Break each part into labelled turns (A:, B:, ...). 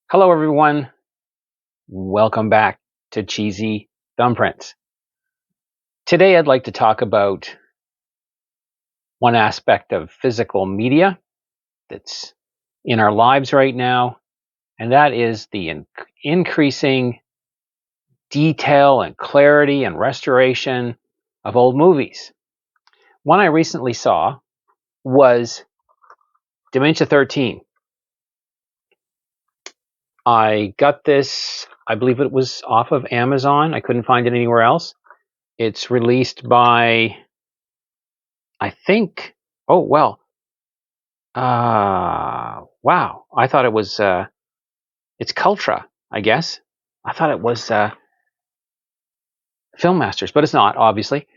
A: Hello, everyone. Welcome back to Cheesy Thumbprints. Today, I'd like to talk about one aspect of physical media that's in our lives right now, and that is the increasing detail and clarity and restoration of old movies. One I recently saw was Dementia 13. I got this, I believe it was off of Amazon. I couldn't find it anywhere else. It's released by, I think, oh, well, wow. I thought it was, it's Cultra, I guess. I thought it was Film Masters, but it's not, obviously.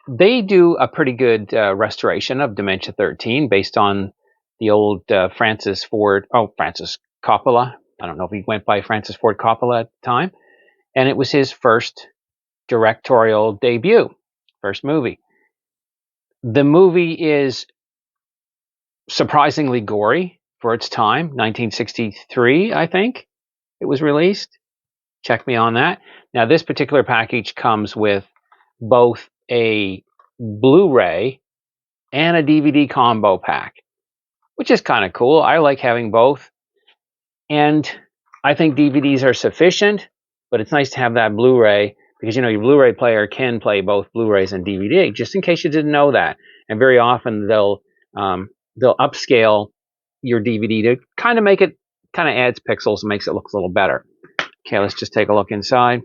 A: They do a pretty good restoration of Dementia 13 based on the old Francis Coppola. I don't know if he went by Francis Ford Coppola at the time. And it was his first directorial debut, first movie. The movie is surprisingly gory for its time. 1963, I think it was released. Check me on that. Now, this particular package comes with both a Blu Ray and a DVD combo pack, which is kind of cool. I like having both. And I think DVDs are sufficient, but it's nice to have that Blu Ray because, you know, your Blu Ray player can play both Blu Rays and DVD, just in case you didn't know that. And very often they'll upscale your DVD to kind of make it, kind of adds pixels and makes it look a little better. Okay, let's just take a look inside.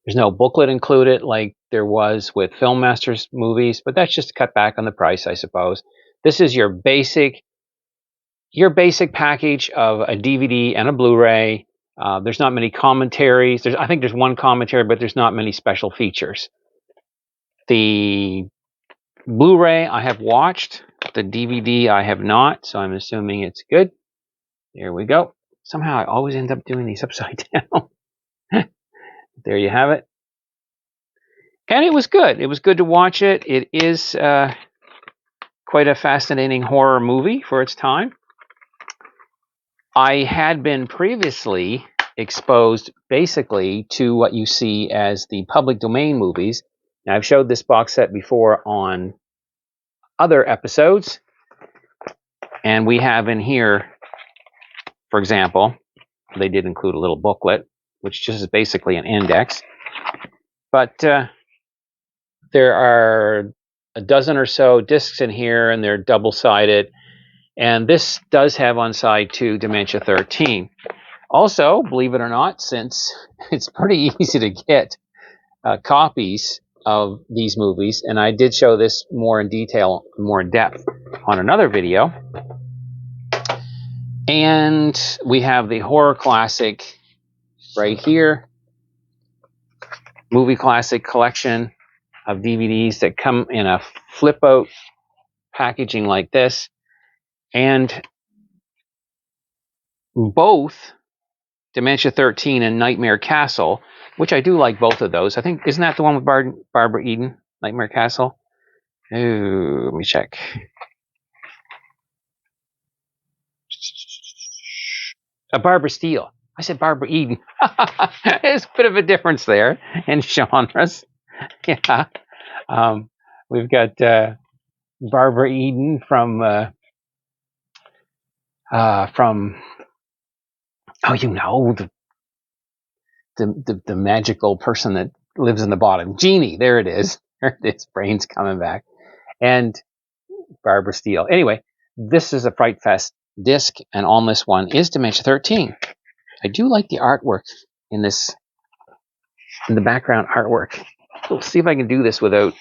A: There's no booklet included like there was with Film Masters movies, but that's just to cut back on the price, I suppose. This is your basic package of a DVD and a Blu-ray. There's not many commentaries. I think there's one commentary, but there's not many special features. The Blu-ray I have watched. The DVD I have not, so I'm assuming it's good. There we go. Somehow I always end up doing these upside down. There you have it. And it was good. It was good to watch it. It is quite a fascinating horror movie for its time. I had been previously exposed basically to what you see as the public domain movies. Now, I've showed this box set before on other episodes. And we have in here, for example, they did include a little booklet, which just is basically an index. But there are a dozen or so discs in here, and they're double-sided. And this does have on side 2 Dementia 13. Also, believe it or not, since it's pretty easy to get copies of these movies, and I did show this more in detail, more in depth on another video. And we have the horror classic right here, movie classic collection of DVDs that come in a flip out packaging like this. And both Dementia 13 and Nightmare Castle, which I do like both of those. I think, isn't that the one with Barbara Eden, Nightmare Castle? Ooh, let me check. Barbara Steele. I said Barbara Eden. There's a bit of a difference there in genres. Yeah. We've got Barbara Eden from oh, you know, the magical person that lives in the bottom. Jeannie, there it is. There it is. Brain's coming back. And Barbara Steele. Anyway, this is a Fright Fest disc, and on this one is Dementia 13. I do like the artwork in the background artwork. We'll see if I can do this without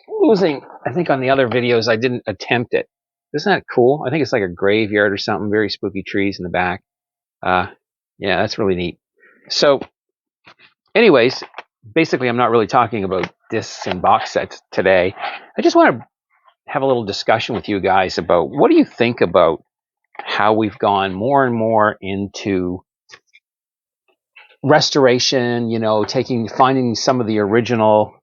A: losing. I think on the other videos I didn't attempt it. Isn't that cool? I think it's like a graveyard or something. Very spooky trees in the back. Yeah, that's really neat. So, anyways, basically I'm not really talking about discs and box sets today. I just want to have a little discussion with you guys about what do you think about how we've gone more and more into restoration, you know, finding some of the original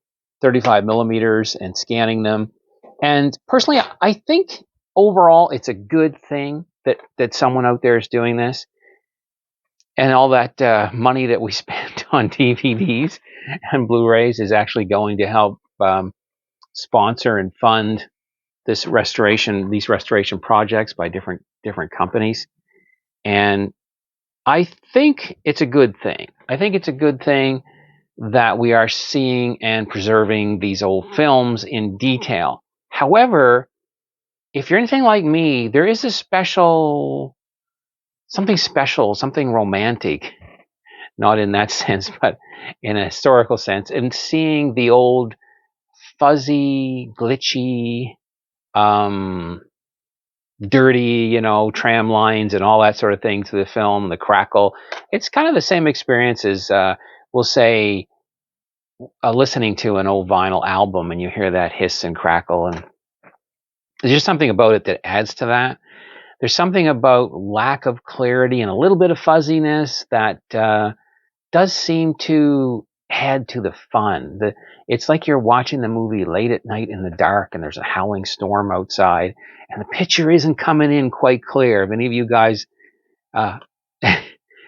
A: 35 millimeters and scanning them. And personally, I think overall it's a good thing that someone out there is doing this, and all that money that we spent on DVDs and Blu-rays is actually going to help sponsor and fund these restoration projects by different companies. And I think it's a good thing. I think it's a good thing that we are seeing and preserving these old films in detail. However, if you're anything like me, there is something romantic, not in that sense, but in a historical sense, in seeing the old fuzzy, glitchy, dirty, tram lines and all that sort of thing to the film, the crackle. It's kind of the same experience as, we'll say, listening to an old vinyl album and you hear that hiss and crackle. And there's just something about it that adds to that. There's something about lack of clarity and a little bit of fuzziness that does seem to add to the fun. It's like you're watching the movie late at night in the dark and there's a howling storm outside and the picture isn't coming in quite clear. If any of you guys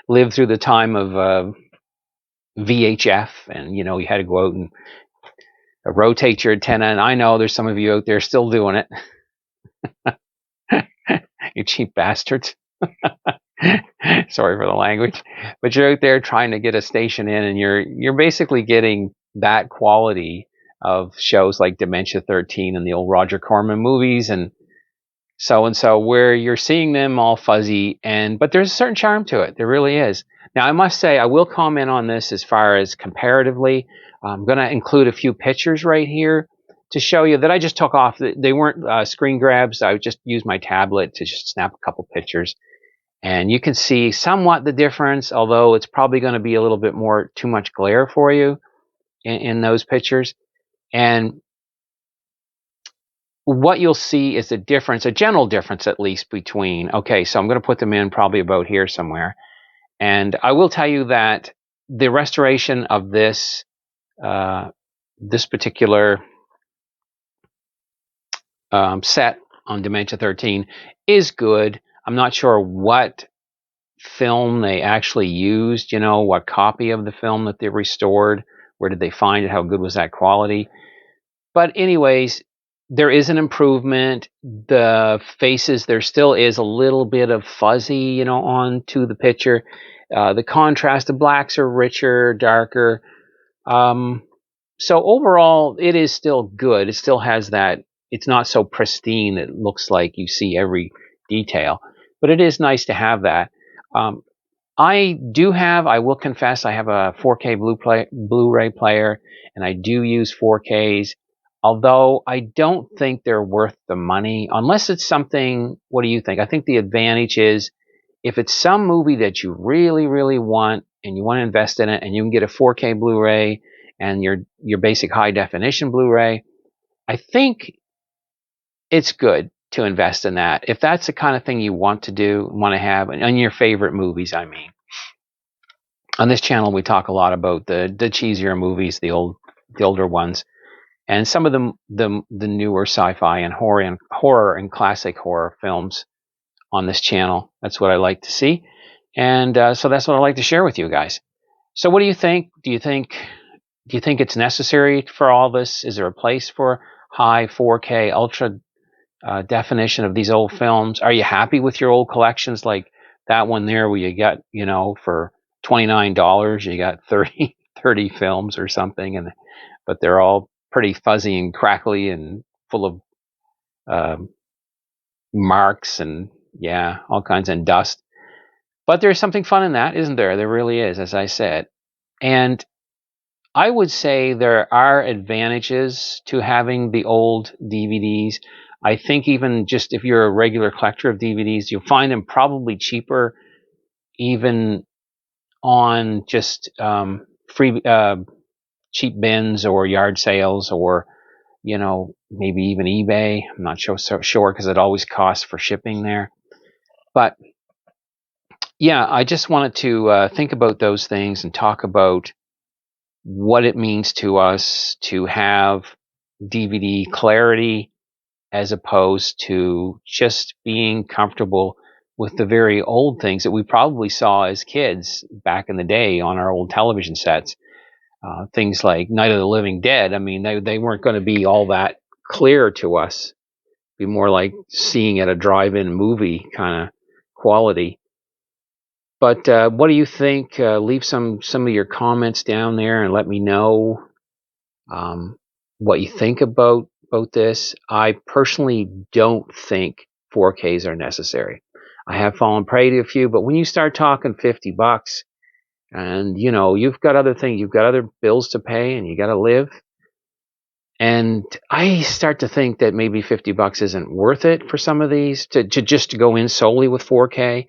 A: lived through the time of VHF and, you had to go out and rotate your antenna, and I know there's some of you out there still doing it. You cheap bastards. Sorry for the language, but you're out there trying to get a station in, and you're basically getting that quality of shows like Dementia 13 and the old Roger Corman movies and so, where you're seeing them all fuzzy, but there's a certain charm to it. There really is. Now, I must say, I will comment on this as far as comparatively. I'm going to include a few pictures right here to show you that I just took off. They weren't screen grabs. I just used my tablet to just snap a couple pictures. And you can see somewhat the difference, although it's probably going to be a little bit too much glare for you in those pictures. And what you'll see is a general difference at least between, okay, so I'm going to put them in probably about here somewhere. And I will tell you that the restoration of this particular set on Dementia 13 is good. I'm not sure what film they actually used, what copy of the film that they restored. Where did they find it? How good was that quality? But anyways, there is an improvement. The faces, there still is a little bit of fuzzy, onto the picture. The contrast, the blacks are richer, darker. So overall, it is still good. It still has that. It's not so pristine. It looks like you see every detail, but it is nice to have that. I will confess, I have a 4K Blu-ray player, and I do use 4Ks. Although I don't think they're worth the money, unless it's something. What do you think? I think the advantage is if it's some movie that you really, really want and you want to invest in it, and you can get a 4K Blu-ray and your basic high definition Blu-ray, I think it's good to invest in that. If that's the kind of thing you want to have, and your favorite movies, I mean. On this channel, we talk a lot about the cheesier movies, the older ones. And some of the newer sci-fi and horror and classic horror films on this channel. That's what I like to see, and so that's what I like to share with you guys. So, what do you think? Do you think it's necessary for all this? Is there a place for high 4K ultra definition of these old films? Are you happy with your old collections, like that one there, where you got for $29 you got 30 films or something, but they're all pretty fuzzy and crackly and full of marks and all kinds of dust. But there's something fun in that, isn't there? There really is, as I said. And I would say there are advantages to having the old DVDs. I think even just if you're a regular collector of DVDs, you'll find them probably cheaper even on just free cheap bins or yard sales, or maybe even eBay. I'm not sure because it always costs for shipping there. But yeah, I just wanted to think about those things and talk about what it means to us to have DVD clarity as opposed to just being comfortable with the very old things that we probably saw as kids back in the day on our old television sets. Things like Night of the Living Dead. I mean, they weren't going to be all that clear to us. Be more like seeing at a drive-in movie kind of quality. But what do you think? Leave some of your comments down there and let me know um, what you think about this. I personally don't think 4Ks are necessary. I have fallen prey to a few, but when you start talking $50, and you've got other things, you've got other bills to pay, and you got to live, and I start to think that maybe $50 isn't worth it for some of these to just to go in solely with 4K,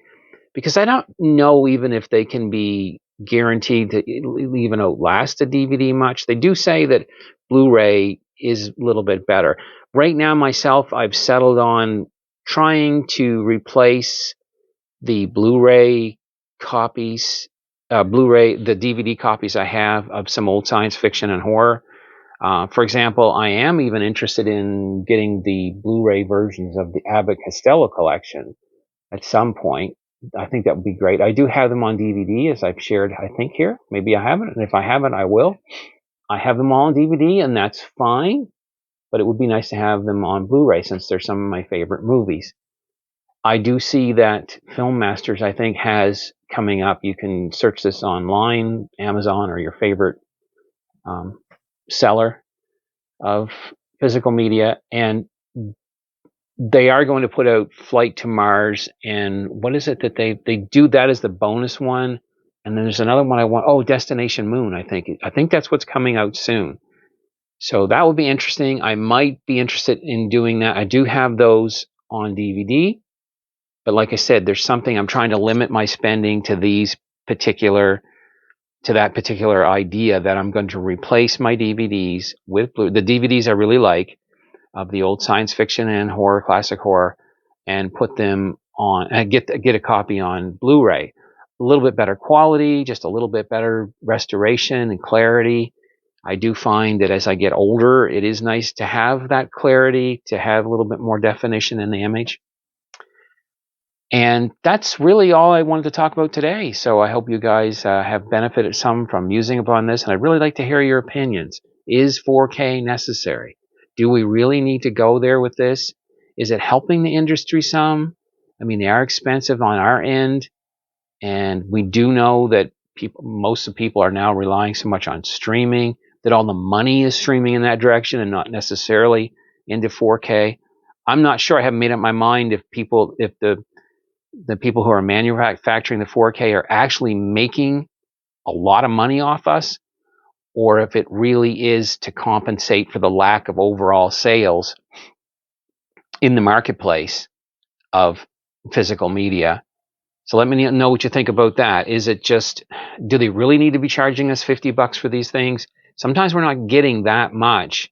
A: because I don't know even if they can be guaranteed to even outlast a DVD much. They do say that Blu Ray is a little bit better. Right now, myself, I've settled on trying to replace the Blu Ray copies, the DVD copies I have of some old science fiction and horror. For example, I am even interested in getting the Blu Ray versions of the Abbott Costello collection at some point. I think that would be great. I do have them on DVD, as I've shared, I think, here. Maybe I haven't, and if I haven't, I will. I have them all on DVD, and that's fine, but it would be nice to have them on Blu-ray since they're some of my favorite movies. I do see that Film Masters, I think, has coming up. You can search this online, Amazon, or your favorite seller of physical media, and they are going to put out Flight to Mars, and what is it that they do that as the bonus one, and then there's another one I want. Oh, Destination Moon. I think that's what's coming out soon. So that would be interesting. I might be interested in doing that. I do have those on DVD, but like I said, there's something I'm trying to limit my spending to that particular idea that I'm going to replace my DVDs with the DVDs I really like of the old science fiction and horror, classic horror, and put them on and get a copy on Blu-ray. A little bit better quality, just a little bit better restoration and clarity. I do find that as I get older, it is nice to have that clarity, to have a little bit more definition in the image. And that's really all I wanted to talk about today. So I hope you guys have benefited some from using upon this. And I'd really like to hear your opinions. Is 4K necessary? Do we really need to go there with this? Is it helping the industry some? I mean, they are expensive on our end. And we do know that most of the people are now relying so much on streaming that all the money is streaming in that direction and not necessarily into 4K. I'm not sure. I haven't made up my mind if the people who are manufacturing the 4K are actually making a lot of money off us, or if it really is to compensate for the lack of overall sales in the marketplace of physical media. So let me know what you think about that. Is it just, do they really need to be charging us $50 for these things? Sometimes we're not getting that much.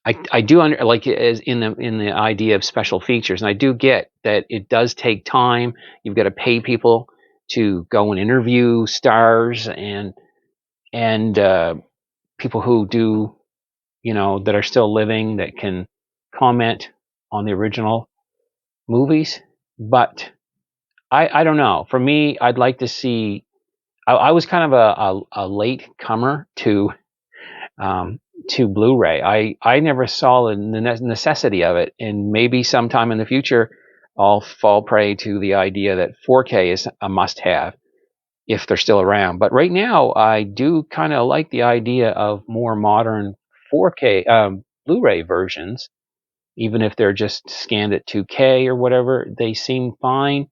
A: I do like as in the idea of special features, and I do get that it does take time. You've got to pay people to go and interview stars and people who do, that are still living that can comment on the original movies. But I don't know. For me, I'd like to see. I was kind of a late comer to Blu-ray. I never saw the necessity of it, and maybe sometime in the future I'll fall prey to the idea that 4K is a must-have if they're still around. But right now, I do kind of like the idea of more modern 4K Blu-ray versions, even if they're just scanned at 2K or whatever. They seem fine.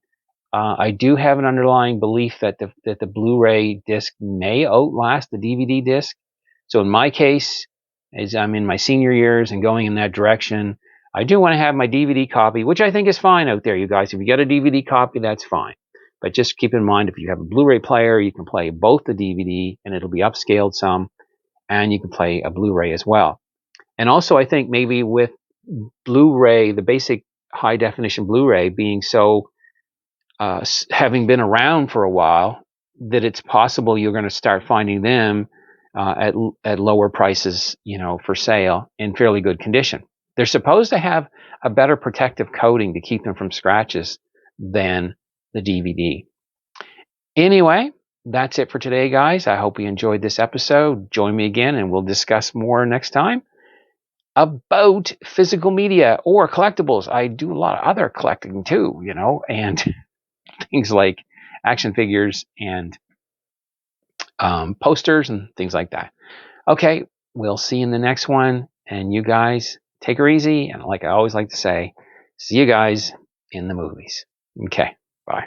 A: I do have an underlying belief that the Blu-ray disc may outlast the DVD disc. So in my case, as I'm in my senior years and going in that direction, I do want to have my DVD copy, which I think is fine out there, you guys. If you get a DVD copy, that's fine. But just keep in mind, if you have a Blu-ray player, you can play both the DVD and it'll be upscaled some, and you can play a Blu-ray as well. And also, I think maybe with Blu-ray, the basic high definition Blu-ray being so having been around for a while, that it's possible you're going to start finding them at lower prices, for sale in fairly good condition. They're supposed to have a better protective coating to keep them from scratches than the DVD. Anyway, that's it for today, guys. I hope you enjoyed this episode. Join me again and we'll discuss more next time about physical media or collectibles. I do a lot of other collecting too, and things like action figures and posters and things like that. Okay, we'll see you in the next one. And you guys take her easy. And like I always like to say, see you guys in the movies. Okay, bye.